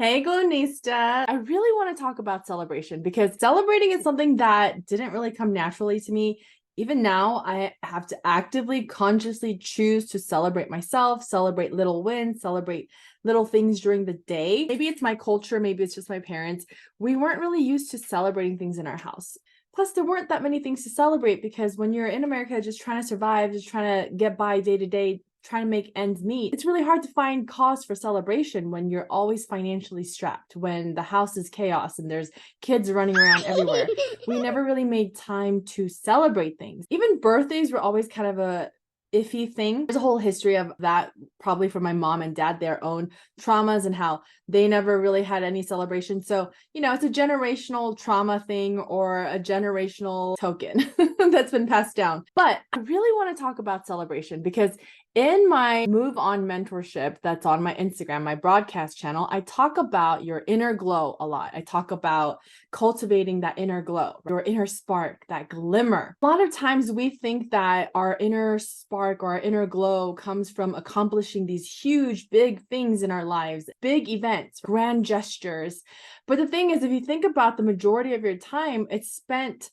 Hey, Glonista. I really want to talk about celebration because celebrating is something that didn't really come naturally to me. Even now, I have to actively, consciously choose to celebrate myself, celebrate little wins, celebrate little things during the day. Maybe it's my culture, maybe it's just my parents. We weren't really used to celebrating things in our house. Plus, there weren't that many things to celebrate because when you're in America just trying to survive, just trying to get by day to day, trying to make ends meet, it's really hard to find cause for celebration when you're always financially strapped, when the house is chaos and there's kids running around everywhere. We never really made time to celebrate things. Even birthdays were always kind of a iffy thing. There's a whole history of that, probably from my mom and dad, their own traumas and how they never really had any celebration. So, it's a generational trauma thing or a generational token that's been passed down. But I really want to talk about celebration because in my Move On mentorship that's on my Instagram, my broadcast channel, I talk about your inner glow a lot. I talk about cultivating that inner glow, your inner spark, that glimmer. A lot of times we think that our inner spark or our inner glow comes from accomplishing these huge, big things in our lives, big events, grand gestures. But the thing is, if you think about the majority of your time, it's spent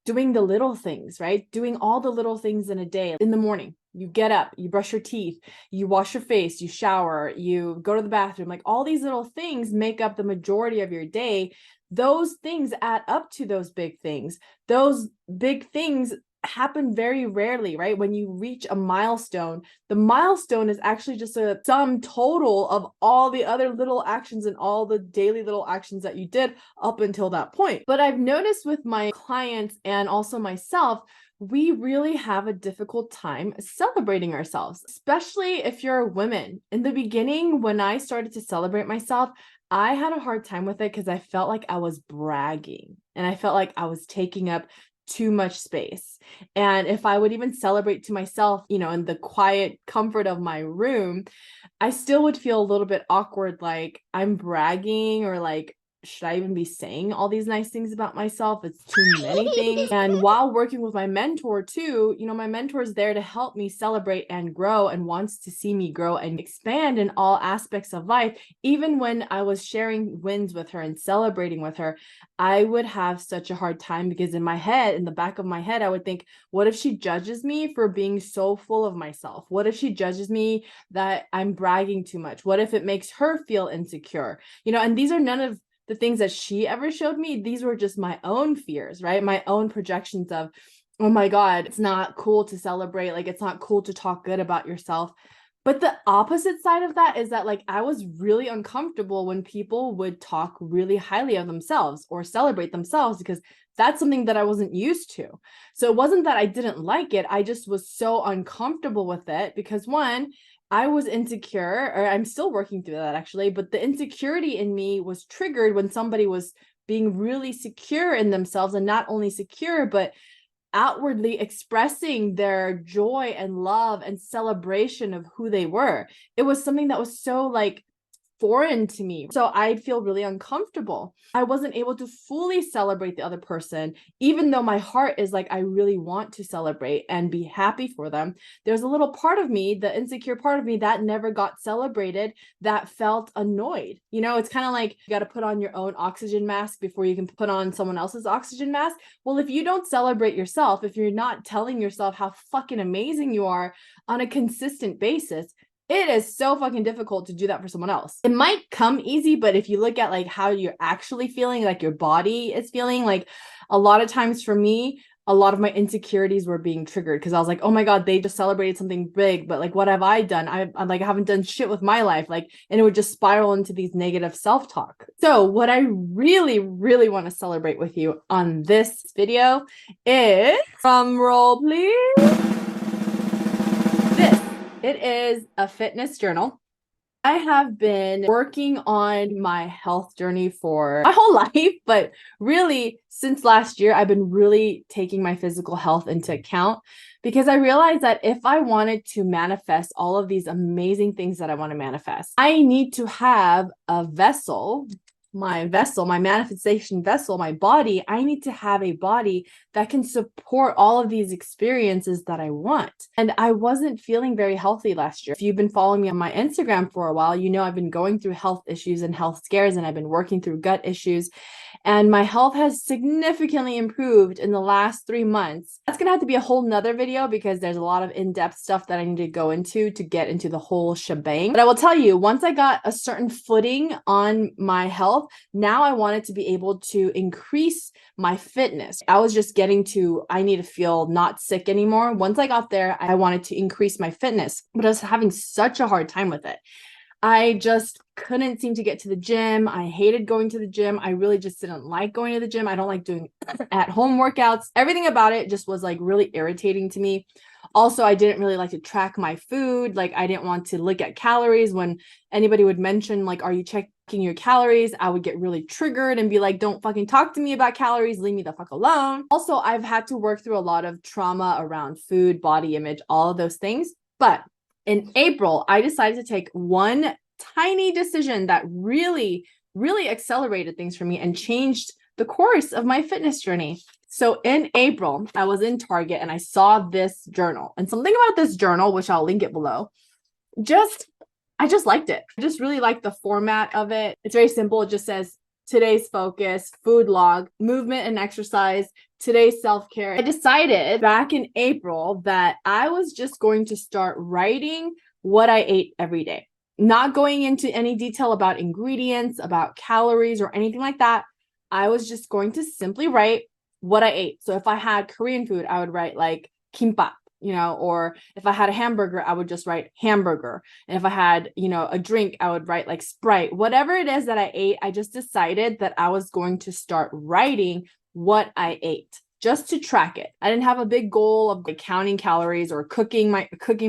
doing the little things, right? Doing all the little things in a day. In the morning, you get up, you brush your teeth, you wash your face, you shower, you go to the bathroom. Like all these little things make up the majority of your day. Those things add up to those big things. Those big things happen very rarely, right? When you reach a milestone, the milestone is actually just a sum total of all the other little actions and all the daily little actions that you did up until that point. But I've noticed with my clients and also myself, we really have a difficult time celebrating ourselves, especially if you're a woman. In the beginning, when I started to celebrate myself, I had a hard time with it because I felt like I was bragging and I felt like I was taking up too much space. And if I would even celebrate to myself, in the quiet comfort of my room, I still would feel a little bit awkward, like I'm bragging or like, should I even be saying all these nice things about myself? It's too many things. And while working with my mentor too, my mentor is there to help me celebrate and grow and wants to see me grow and expand in all aspects of life. Even when I was sharing wins with her and celebrating with her, I would have such a hard time because in the back of my head, I would think, what if she judges me for being so full of myself? What if she judges me that I'm bragging too much? What if it makes her feel insecure? And these are none of the things that she ever showed me. These were just my own fears, right? My own projections of, oh my God, it's not cool to celebrate. Like, it's not cool to talk good about yourself. But the opposite side of that is that, like, I was really uncomfortable when people would talk really highly of themselves or celebrate themselves because that's something that I wasn't used to. So it wasn't that I didn't like it. I just was so uncomfortable with it because, one, I was insecure, or I'm still working through that actually, but the insecurity in me was triggered when somebody was being really secure in themselves, and not only secure, but outwardly expressing their joy and love and celebration of who they were. It was something that was so like foreign to me. So I'd feel really uncomfortable. I wasn't able to fully celebrate the other person, even though my heart is like, I really want to celebrate and be happy for them. There's a little part of me, the insecure part of me, that never got celebrated, that felt annoyed. It's kind of like you got to put on your own oxygen mask before you can put on someone else's oxygen mask. Well, if you don't celebrate yourself, if you're not telling yourself how fucking amazing you are on a consistent basis, it is so fucking difficult to do that for someone else. It might come easy, but if you look at like how you're actually feeling, like your body is feeling, like a lot of times for me, a lot of my insecurities were being triggered because I was like, oh my God, they just celebrated something big, but like, what have I done? I like, I haven't done shit with my life. Like, and it would just spiral into these negative self-talk. So what I really, really want to celebrate with you on this video is, drum roll, please. It is a fitness journal. I have been working on my health journey for my whole life, but really since last year, I've been really taking my physical health into account because I realized that if I wanted to manifest all of these amazing things that I want to manifest, I need to have a vessel my vessel, my manifestation vessel, my body, I need to have a body that can support all of these experiences that I want. And I wasn't feeling very healthy last year. If you've been following me on my Instagram for a while, you know I've been going through health issues and health scares, and I've been working through gut issues. And my health has significantly improved in the last 3 months. That's gonna have to be a whole nother video because there's a lot of in-depth stuff that I need to go into to get into the whole shebang. But I will tell you, once I got a certain footing on my health, now I wanted to be able to increase my fitness. I was just getting to, I need to feel not sick anymore. Once I got there, I wanted to increase my fitness, but I was having such a hard time with it. I just couldn't seem to get to the gym. I hated going to the gym. I really just didn't like going to the gym. I don't like doing at home workouts. Everything about it just was like really irritating to me. Also, I didn't really like to track my food. Like, I didn't want to look at calories. When anybody would mention, like, are you checking your calories? I would get really triggered and be like, don't fucking talk to me about calories. Leave me the fuck alone. Also, I've had to work through a lot of trauma around food, body image, all of those things. But in April, I decided to take one tiny decision that really, really accelerated things for me and changed the course of my fitness journey. So in April, I was in Target and I saw this journal, and something about this journal, which I'll link it below, I just liked it. I just really liked the format of it. It's very simple. It just says today's focus, food log, movement and exercise, today's self-care. I decided back in April that I was just going to start writing what I ate every day, not going into any detail about ingredients, about calories, or anything like that. I was just going to simply write what I ate. So if I had Korean food, I would write like kimbap, or if I had a hamburger, I would just write hamburger. And if I had, a drink, I would write like Sprite. Whatever it is that I ate, I just decided that I was going to start writing what I ate just to track it. I didn't have a big goal of like counting calories or cooking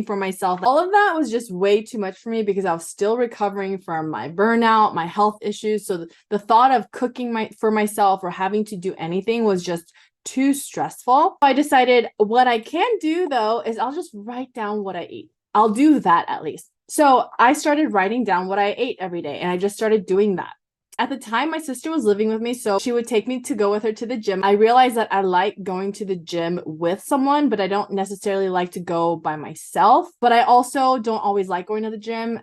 for myself. All of that was just way too much for me because I was still recovering from my burnout, my health issues. So the thought of cooking for myself or having to do anything was just too stressful. I decided what I can do though is I'll just write down what I eat. I'll do that at least. So I started writing down what I ate every day, and I just started doing that. At the time, my sister was living with me, so she would take me to go with her to the gym. I realized that I like going to the gym with someone, but I don't necessarily like to go by myself. But I also don't always like going to the gym.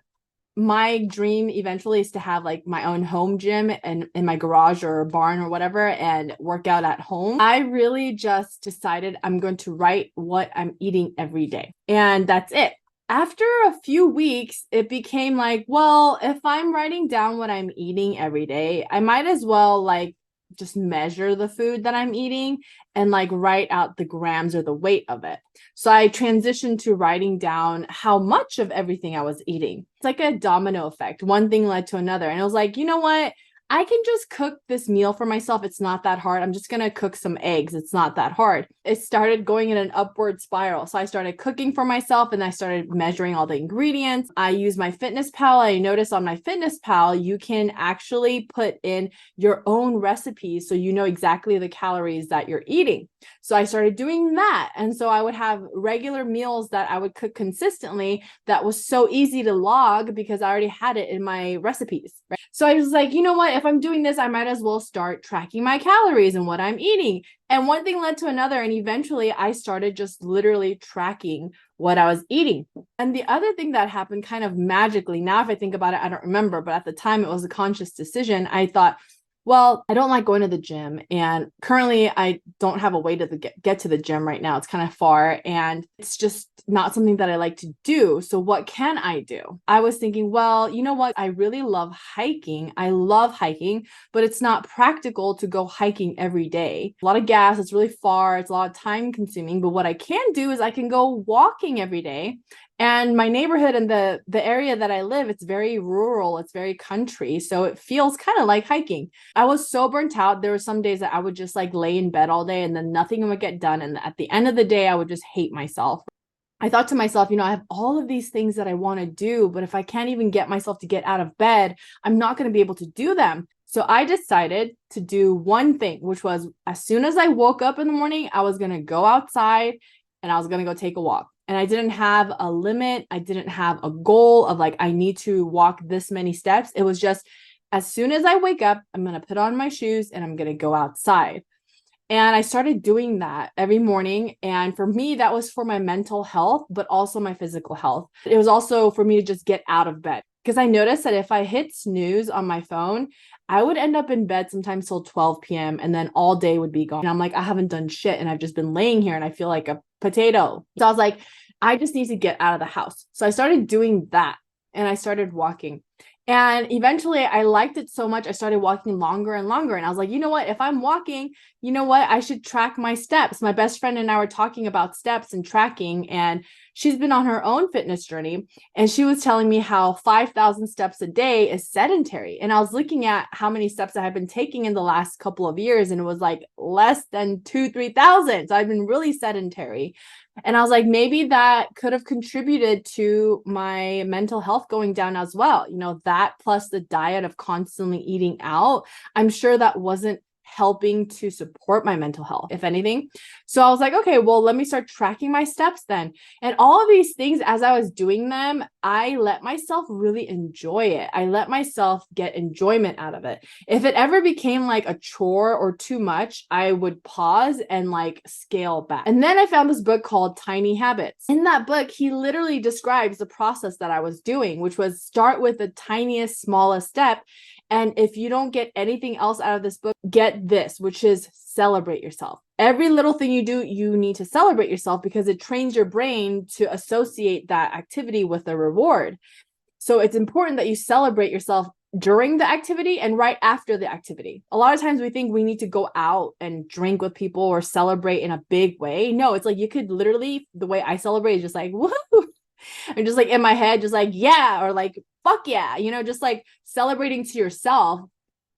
My dream eventually is to have like my own home gym and in my garage or barn or whatever and work out at home. I really just decided I'm going to write what I'm eating every day, and that's it. After a few weeks, it became like, well, if I'm writing down what I'm eating every day, I might as well like just measure the food that I'm eating and like write out the grams or the weight of it. So I transitioned to writing down how much of everything I was eating. It's like a domino effect. One thing led to another. And I was like, you know what? I can just cook this meal for myself. It's not that hard. I'm just going to cook some eggs. It's not that hard. It started going in an upward spiral. So I started cooking for myself and I started measuring all the ingredients. I use my FitnessPal. I noticed on my FitnessPal, you can actually put in your own recipes so you know exactly the calories that you're eating. So I started doing that. And so I would have regular meals that I would cook consistently that was so easy to log because I already had it in my recipes. Right? So I was like, you know what? If I'm doing this, I might as well start tracking my calories and what I'm eating. And one thing led to another. And eventually I started just literally tracking what I was eating. And the other thing that happened kind of magically, now if I think about it, I don't remember, but at the time it was a conscious decision. I thought, well, I don't like going to the gym, and currently I don't have a way to get to the gym right now. It's kind of far and it's just not something that I like to do. So what can I do? I was thinking, well, you know what? I really love hiking. I love hiking, but it's not practical to go hiking every day. A lot of gas, it's really far, it's a lot of time consuming, but what I can do is I can go walking every day. And my neighborhood and the area that I live, it's very rural, it's very country. So it feels kind of like hiking. I was so burnt out. There were some days that I would just like lay in bed all day and then nothing would get done. And at the end of the day, I would just hate myself. I thought to myself, I have all of these things that I want to do, but if I can't even get myself to get out of bed, I'm not going to be able to do them. So I decided to do one thing, which was as soon as I woke up in the morning, I was going to go outside and I was going to go take a walk. And I didn't have a limit. I didn't have a goal of like, I need to walk this many steps. It was just, as soon as I wake up, I'm going to put on my shoes and I'm going to go outside. And I started doing that every morning. And for me, that was for my mental health, but also my physical health. It was also for me to just get out of bed, because I noticed that if I hit snooze on my phone, I would end up in bed sometimes till 12 p.m. and then all day would be gone. And I'm like, I haven't done shit. And I've just been laying here and I feel like a potato. So I was like, I just need to get out of the house. So I started doing that and I started walking. And eventually I liked it so much, I started walking longer and longer. And I was like, you know what? If I'm walking, you know what? I should track my steps. My best friend and I were talking about steps and tracking, and she's been on her own fitness journey. And she was telling me how 5,000 steps a day is sedentary. And I was looking at how many steps I had been taking in the last couple of years, and it was like less than 3,000. So I've been really sedentary. And I was like, maybe that could have contributed to my mental health going down as well. You know, that plus the diet of constantly eating out, I'm sure that wasn't helping to support my mental health, if anything. So I was like, okay, well, let me start tracking my steps then. And all of these things, as I was doing them, I let myself really enjoy it. I let myself get enjoyment out of it. If it ever became like a chore or too much, I would pause and like scale back. And then I found this book called Tiny Habits. In that book, he literally describes the process that I was doing, which was start with the tiniest, smallest step. And if you don't get anything else out of this book, get this, which is celebrate yourself. Every little thing you do, you need to celebrate yourself, because it trains your brain to associate that activity with a reward. So it's important that you celebrate yourself during the activity and right after the activity. A lot of times we think we need to go out and drink with people or celebrate in a big way. No, it's like you could literally, the way I celebrate is just like, woohoo. I'm just like in my head, just like, yeah, or like, fuck yeah, you know, just like celebrating to yourself,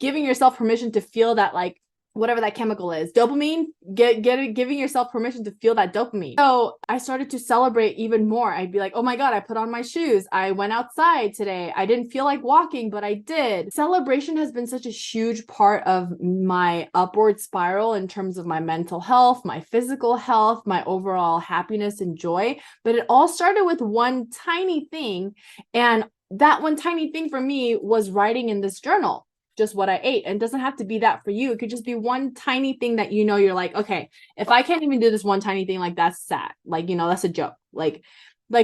giving yourself permission to feel that, like, whatever that chemical is, dopamine, giving yourself permission to feel that dopamine. So I started to celebrate even more. I'd be like, oh my God, I put on my shoes. I went outside today. I didn't feel like walking, but I did. Celebration has been such a huge part of my upward spiral in terms of my mental health, my physical health, my overall happiness and joy. But it all started with one tiny thing. And that one tiny thing for me was writing in this journal just what I ate. And it doesn't have to be that for you. It could just be one tiny thing that, you know, you're like, okay, if I can't even do this one tiny thing, like that's sad. Like, you know, that's a joke. Like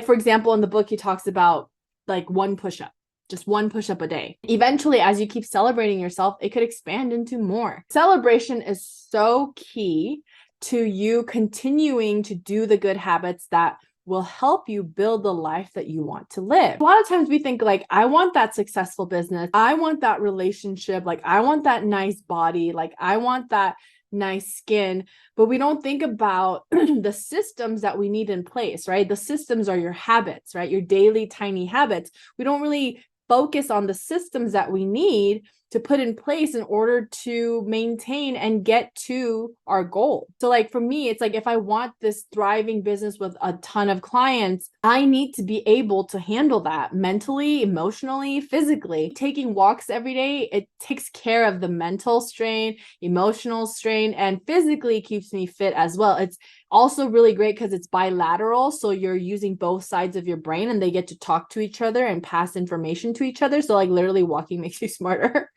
for example, in the book, he talks about like one push-up, just one push-up a day. Eventually, as you keep celebrating yourself, it could expand into more. Celebration is so key to you continuing to do the good habits that will help you build the life that you want to live. A lot of times we think like, I want that successful business. I want that relationship. Like, I want that nice body. Like, I want that nice skin, but we don't think about the systems that we need in place, right? The systems are your habits, right? Your daily tiny habits. We don't really focus on the systems that we need to put in place in order to maintain and get to our goal. So like for me, it's like, if I want this thriving business with a ton of clients, I need to be able to handle that mentally, emotionally, physically. Taking walks every day, it takes care of the mental strain, emotional strain, and physically keeps me fit as well. It's also really great because it's bilateral. So you're using both sides of your brain and they get to talk to each other and pass information to each other. So like literally walking makes you smarter.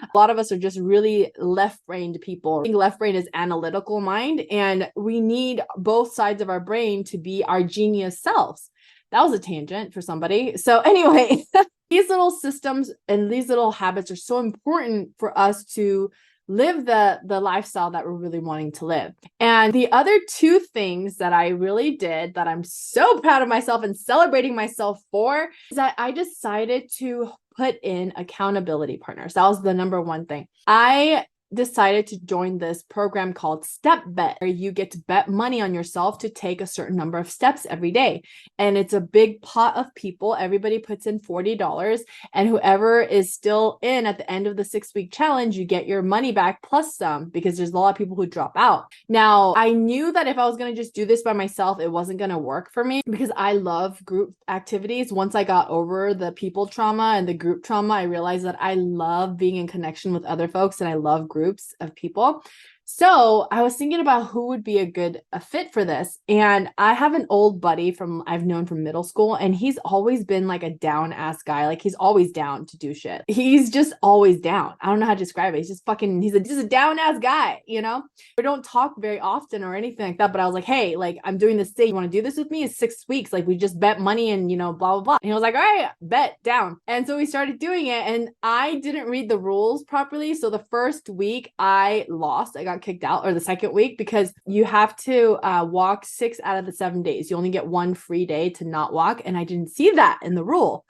A lot of us are just really left-brained people. I think left brain is analytical mind, and we need both sides of our brain to be our genius selves. That was a tangent for somebody. So anyway, these little systems and these little habits are so important for us to live the lifestyle that we're really wanting to live. And the other two things that I really did that I'm so proud of myself and celebrating myself for is that I decided to put in accountability partners. That was the number one thing. I decided to join this program called Step Bet, where you get to bet money on yourself to take a certain number of steps every day. And it's a big pot of people. Everybody puts in $40, and whoever is still in at the end of the 6-week challenge, you get your money back plus some, because there's a lot of people who drop out. Now, I knew that if I was going to just do this by myself, it wasn't going to work for me, because I love group activities. Once I got over the people trauma and the group trauma, I realized that I love being in connection with other folks and I love groups of people. So I was thinking about who would be a fit for this. And I have an old buddy I've known from middle school, and he's always been like a down ass guy. Like he's always down to do shit. He's just always down. I don't know how to describe it. He's just a down ass guy, you know? We don't talk very often or anything like that. But I was like, hey, like I'm doing this thing. You want to do this with me? It's 6 weeks. Like we just bet money and, blah, blah, blah. And he was like, all right, bet down. And so we started doing it. And I didn't read the rules properly. So the first week I lost. I got kicked out, or the second week, because you have to walk 6 out of the 7 days. You only get one free day to not walk. And I didn't see that in the rule.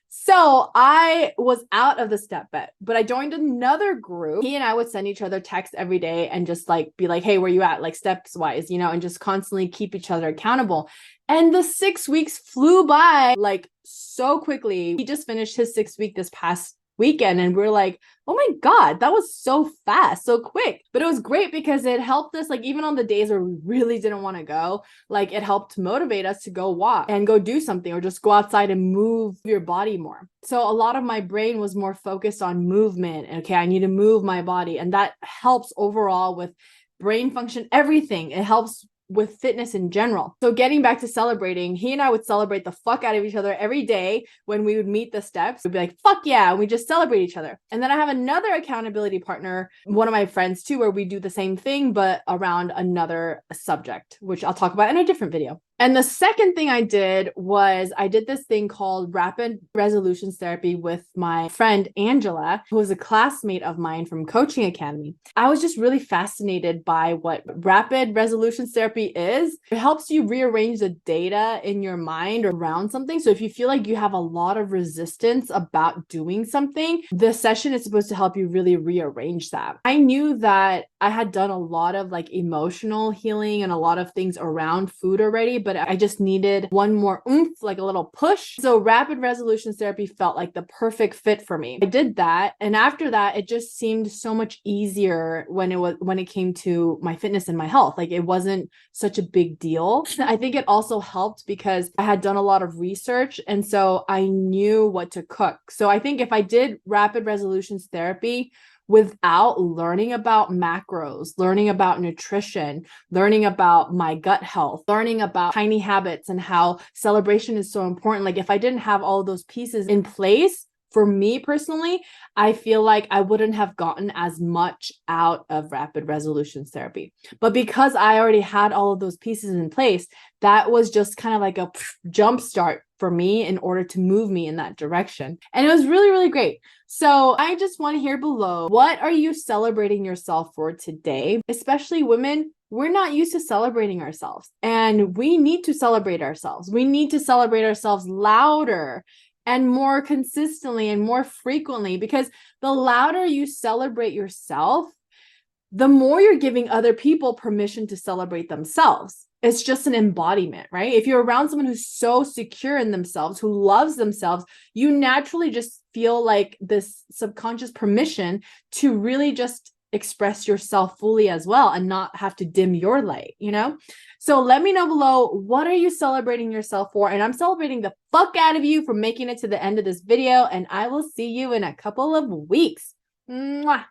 So I was out of the step bet, but I joined another group. He and I would send each other texts every day and just like be like, hey, where you at? Like steps wise, and just constantly keep each other accountable. And the 6 weeks flew by like so quickly. He just finished his 6th week this past weekend, and we're like, oh my God, that was so fast, so quick. But it was great because it helped us, like even on the days where we really didn't want to go, like it helped motivate us to go walk and go do something, or just go outside and move your body more. So a lot of my brain was more focused on movement. Okay, I need to move my body, and that helps overall with brain function, everything. It helps with fitness in general. So getting back to celebrating, he and I would celebrate the fuck out of each other every day. When we would meet the steps, we'd be like, fuck yeah. And we just celebrate each other. And then I have another accountability partner, one of my friends too, where we do the same thing, but around another subject, which I'll talk about in a different video. And the second thing I did was I did this thing called rapid resolutions therapy with my friend Angela, who was a classmate of mine from Coaching Academy. I was just really fascinated by what rapid resolutions therapy is. It helps you rearrange the data in your mind around something. So if you feel like you have a lot of resistance about doing something, this session is supposed to help you really rearrange that. I knew that I had done a lot of like emotional healing and a lot of things around food already, but I just needed one more oomph, like a little push. So rapid resolutions therapy felt like the perfect fit for me. I did that. And after that, it just seemed so much easier when it came to my fitness and my health. Like it wasn't such a big deal. I think it also helped because I had done a lot of research. And so I knew what to cook. So I think if I did rapid resolutions therapy without learning about macros, learning about nutrition, learning about my gut health, learning about tiny habits and how celebration is so important. Like if I didn't have all of those pieces in place, for me personally, I feel like I wouldn't have gotten as much out of rapid resolutions therapy. But because I already had all of those pieces in place, that was just kind of like a jump start for me in order to move me in that direction. And it was really, really great. So I just want to hear below, what are you celebrating yourself for today? Especially women, we're not used to celebrating ourselves, and we need to celebrate ourselves. We need to celebrate ourselves louder and more consistently and more frequently, because the louder you celebrate yourself, the more you're giving other people permission to celebrate themselves. It's just an embodiment, right? If you're around someone who's so secure in themselves, who loves themselves, you naturally just feel like this subconscious permission to really just express yourself fully as well and not have to dim your light, So let me know below, what are you celebrating yourself for? And I'm celebrating the fuck out of you for making it to the end of this video, and I will see you in a couple of weeks. Mwah.